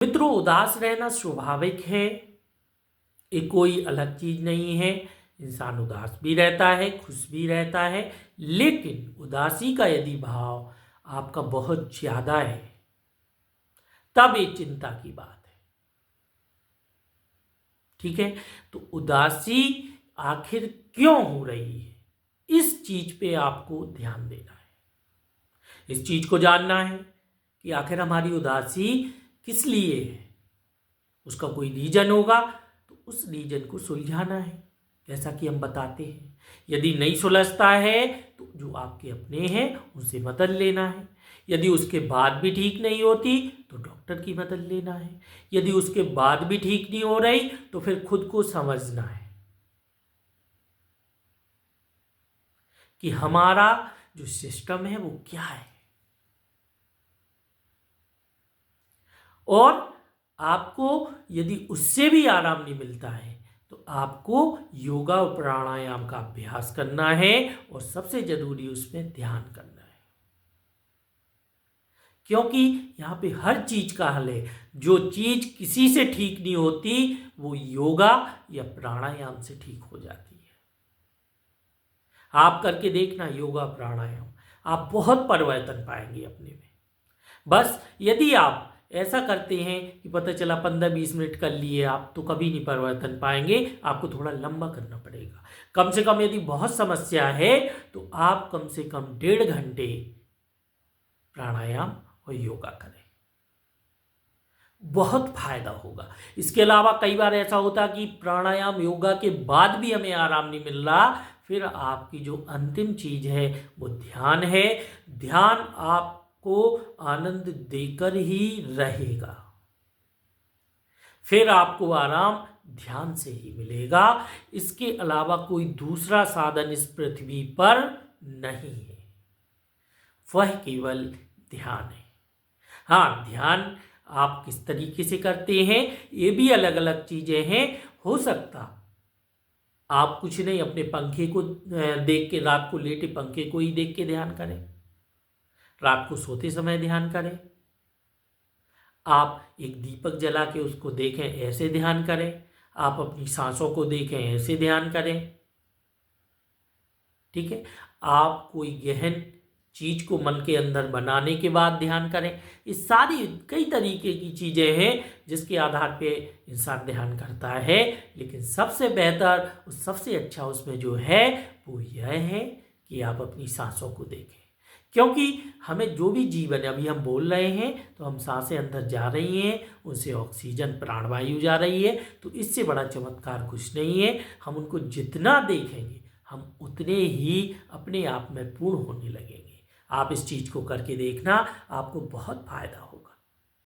मित्रों, उदास रहना स्वाभाविक है। ये कोई अलग चीज नहीं है। इंसान उदास भी रहता है, खुश भी रहता है, लेकिन उदासी का यदि भाव आपका बहुत ज्यादा है तब ये चिंता की बात है। ठीक है, तो उदासी आखिर क्यों हो रही है, इस चीज पे आपको ध्यान देना है। इस चीज को जानना है कि आखिर हमारी उदासी किस लिए है। उसका कोई रीजन होगा तो उस रीजन को सुलझाना है, जैसा कि हम बताते हैं। यदि नहीं सुलझता है तो जो आपके अपने हैं उनसे मदद लेना है। यदि उसके बाद भी ठीक नहीं होती तो डॉक्टर की मदद लेना है। यदि उसके बाद भी ठीक नहीं हो रही तो फिर खुद को समझना है कि हमारा जो सिस्टम है वो क्या है। और आपको यदि उससे भी आराम नहीं मिलता है तो आपको योगा और प्राणायाम का अभ्यास करना है और सबसे जरूरी उसमें ध्यान करना है, क्योंकि यहाँ पे हर चीज का हल है। जो चीज किसी से ठीक नहीं होती वो योगा या प्राणायाम से ठीक हो जाती है। आप करके देखना योगा प्राणायाम, आप बहुत परिवर्तन पाएंगे अपने में। बस यदि आप ऐसा करते हैं कि पता चला 15-20 मिनट कर लिए आप, तो कभी नहीं परिवर्तन पाएंगे। आपको थोड़ा लंबा करना पड़ेगा। कम से कम यदि बहुत समस्या है तो आप कम से कम 1.5 घंटे प्राणायाम और योगा करें, बहुत फायदा होगा। इसके अलावा कई बार ऐसा होता कि प्राणायाम योगा के बाद भी हमें आराम नहीं मिल रहा, फिर आपकी जो अंतिम चीज है वो ध्यान है। ध्यान आपको आनंद देकर ही रहेगा, फिर आपको आराम ध्यान से ही मिलेगा। इसके अलावा कोई दूसरा साधन इस पृथ्वी पर नहीं है, वह केवल ध्यान है। हाँ, ध्यान आप किस तरीके से करते हैं ये भी अलग अलग चीजें हैं। हो सकता आप कुछ नहीं, अपने पंखे को देख के, रात को लेटे पंखे को ही देख के ध्यान करें, रात को सोते समय ध्यान करें। आप एक दीपक जला के उसको देखें, ऐसे ध्यान करें। आप अपनी सांसों को देखें, ऐसे ध्यान करें। ठीक है, आप कोई गहन चीज को मन के अंदर बनाने के बाद ध्यान करें। ये सारी कई तरीके की चीजें हैं जिसके आधार पे इंसान ध्यान करता है, लेकिन सबसे बेहतर और सबसे अच्छा उसमें जो है वो यह है कि आप अपनी सांसों को देखें। क्योंकि हमें जो भी जीवन है, अभी हम बोल रहे हैं तो हम सांसें अंदर जा रही हैं, उनसे ऑक्सीजन प्राणवायु जा रही है, तो इससे बड़ा चमत्कार कुछ नहीं है। हम उनको जितना देखेंगे हम उतने ही अपने आप में पूर्ण होने लगेंगे। आप इस चीज को करके देखना, आपको बहुत फायदा होगा।